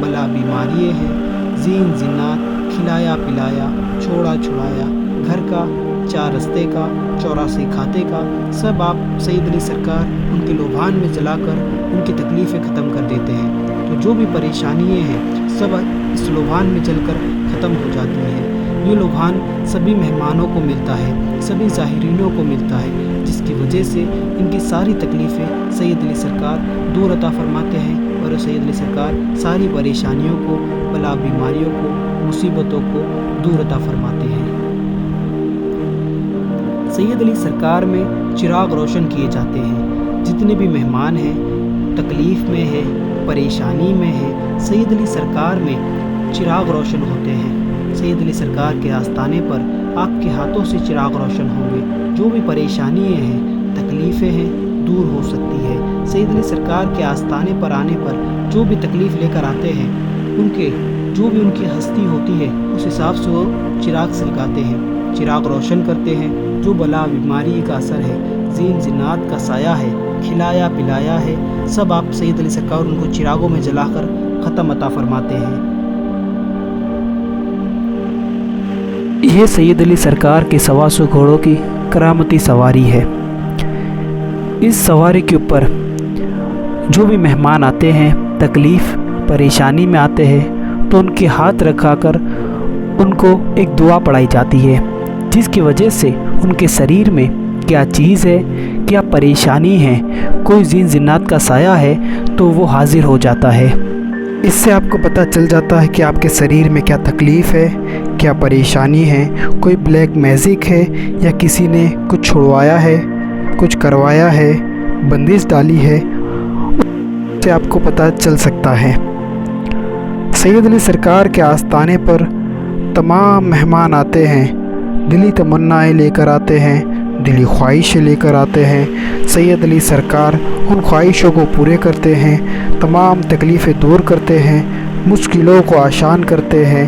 بلا بیماریاں ہیں، زین زنات، کھلایا پلایا، چھوڑا چھڑایا، گھر کا، چار رستے کا، 84 کھاتے کا، سب آپ سید علی سرکار ان کے لوبھان میں جلا کر ان کی تکلیفیں ختم کر دیتے ہیں۔ تو جو بھی پریشانیاں ہیں سب اس لوبھان میں جل کر ختم ہو جاتی ہیں۔ یہ لوبھان سبھی مہمانوں کو ملتا ہے، سبھی زائرینوں کو ملتا ہے، جس کی وجہ سے ان کی ساری تکلیفیں سید علی سرکار دور عطا فرماتے ہیں، اور سید علی سرکار ساری پریشانیوں کو، بلا بیماریوں کو، مصیبتوں کو دور عطا فرماتے ہیں۔ سید علی سرکار میں چراغ روشن کیے جاتے ہیں۔ جتنے بھی مہمان ہیں، تکلیف میں ہے، پریشانی میں ہے، سید علی سرکار میں چراغ روشن ہوتے ہیں۔ سید علی سرکار کے آستانے پر آپ کے ہاتھوں سے چراغ روشن ہوں گے۔ جو بھی پریشانیاں ہیں، تکلیفیں ہیں، دور ہو سکتی ہے۔ سید علی سرکار کے آستانے پر آنے پر جو بھی تکلیف لے کر آتے ہیں، جو بھی ان کی ہستی ہوتی ہے، اس حساب سے وہ چراغ سلگاتے ہیں، چراغ روشن کرتے ہیں۔ جو بلا بیماری کا اثر ہے، زین زنات کا سایہ ہے، کھلایا پلایا ہے، سب آپ سید علی سرکار ان کو چراغوں میں جلا کر ختم عطا فرماتے ہیں۔ یہ سید علی سرکار کے 125 گھوڑوں کی کرامتی سواری ہے۔ اس سواری کے اوپر جو بھی مہمان آتے ہیں، تکلیف پریشانی میں آتے ہیں، تو ان کے ہاتھ رکھا کر ان کو ایک دعا پڑھائی جاتی ہے، جس کی وجہ سے ان کے شریر میں کیا چیز ہے، کیا پریشانی ہے، کوئی زین زنات کا سایہ ہے تو وہ حاضر ہو جاتا ہے۔ اس سے آپ کو پتہ چل جاتا ہے کہ آپ کے شریر میں کیا تکلیف ہے، کیا پریشانی ہے، کوئی بلیک میجک ہے یا کسی نے کچھ چھڑوایا ہے، کچھ کروایا ہے، بندش ڈالی ہے، اس سے آپ کو پتہ چل سکتا ہے۔ سید علی سرکار کے آستانے پر تمام مہمان آتے ہیں، دلی تمنائیں لے کر آتے ہیں، دلی خواہشیں لے کر آتے ہیں۔ سید علی سرکار ان خواہشوں کو پورے کرتے ہیں، تمام تکلیفیں دور کرتے ہیں، مشکلوں کو آسان کرتے ہیں۔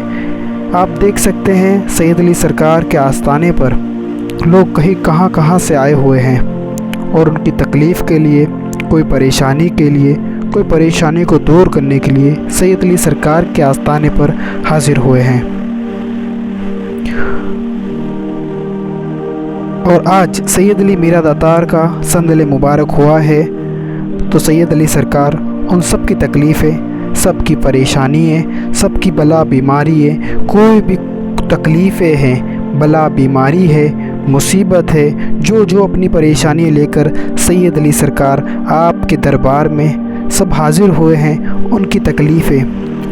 آپ دیکھ سکتے ہیں سید علی سرکار کے آستانے پر لوگ کہاں سے آئے ہوئے ہیں، اور ان کی تکلیف کے لیے، کوئی پریشانی کے لیے، کوئی پریشانی کو دور کرنے کے لیے سید علی سرکار کے آستانے پر حاضر ہوئے ہیں۔ اور آج سید علی میرا داتار کا سندل مبارک ہوا ہے، تو سید علی سرکار ان سب کی تکلیفیں، سب کی پریشانییں، سب کی بلا بیماری ہے، کوئی بھی تکلیفیں ہیں، بلا بیماری ہے، مصیبت ہے، جو اپنی پریشانیاں لے کر سید علی سرکار آپ کے دربار میں سب حاضر ہوئے ہیں، ان کی تکلیفیں،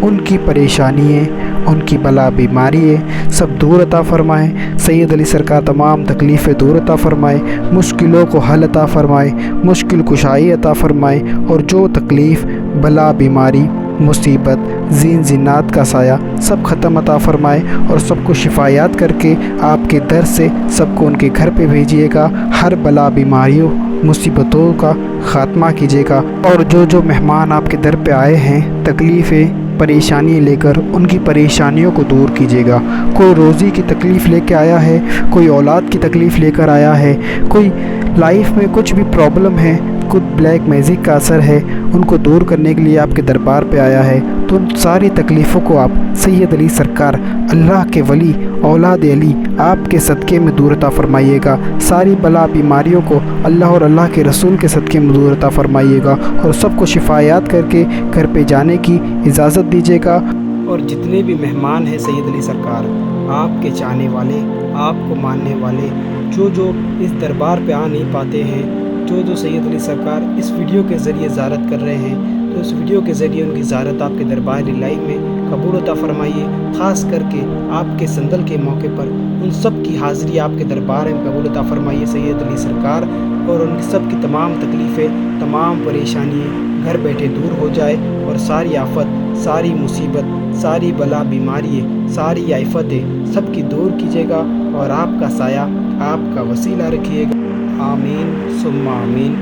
ان کی پریشانییں، ان کی بلا بیماری سب دور عطا فرمائے۔ سید علی سرکار تمام تکلیفیں دور عطا فرمائے، مشکلوں کو حل عطا فرمائے، مشکل کشائی عطا فرمائے، اور جو تکلیف، بلا بیماری، مصیبت، زین زنات کا سایہ سب ختم عطا فرمائے، اور سب کو شفایات کر کے آپ کے در سے سب کو ان کے گھر پہ بھیجیے گا۔ ہر بلا بیماریوں، مصیبتوں کا خاتمہ کیجیے گا، اور جو مہمان آپ کے در پہ آئے ہیں تکلیفیں، پریشانی لے کر، ان کی پریشانیوں کو دور کیجیے گا۔ کوئی روزی کی تکلیف لے کے آیا ہے، کوئی اولاد کی تکلیف لے کر آیا ہے، کوئی لائف میں کچھ بھی پرابلم ہے، کچھ بلیک میجک کا اثر ہے، ان کو دور کرنے کے لیے آپ کے دربار پہ آیا ہے، تو ان ساری تکلیفوں کو آپ سید علی سرکار، اللہ کے ولی، اولاد علی، آپ کے صدقے میں دور عطا فرمائیے گا۔ ساری بلا بیماریوں کو اللہ اور اللہ کے رسول کے صدقے میں دور عطا فرمائیے گا، اور سب کو شفایات کر کے گھر پہ جانے کی اجازت دیجیے گا۔ اور جتنے بھی مہمان ہیں سید علی سرکار، آپ کے چاہنے والے، آپ کو ماننے والے، جو اس دربار پہ آ نہیں پاتے ہیں، جو سید علی سرکار اس ویڈیو کے ذریعے زیارت کر رہے ہیں، تو اس ویڈیو کے ذریعے ان کی زیارت آپ کے دربار الہی میں قبول عطا فرمائیے۔ خاص کر کے آپ کے سندل کے موقع پر ان سب کی حاضری آپ کے دربار میں قبول عطا فرمائیے سید علی سرکار، اور ان سب کی تمام تکلیفیں، تمام پریشانیاں گھر بیٹھے دور ہو جائے، اور ساری آفت، ساری مصیبت، ساری بلا بیماری، ساری آفتیں سب کی دور کیجیے گا، اور آپ کا سایہ، آپ کا وسیلہ رکھیے گا۔ آمین ثم آمین۔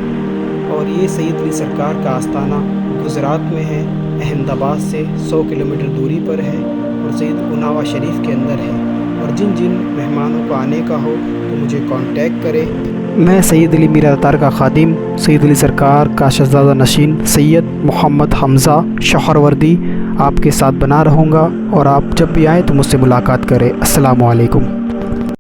اور یہ سید علی سرکار کا آستانہ گجرات میں ہے، احمد آباد سے 100 کلومیٹر دوری پر ہے، اور سید اناوا شریف کے اندر ہے۔ اور جن مہمانوں کو آنے کا ہو تو مجھے کانٹیکٹ کرے۔ میں سید علی میرا تتار کا خادم سید علی سرکار کا شہزادہ نشین سید محمد حمزہ شہروردی آپ کے ساتھ بنا رہوں گا، اور آپ جب بھی آئیں تو مجھ سے ملاقات کریں۔ السلام علیکم۔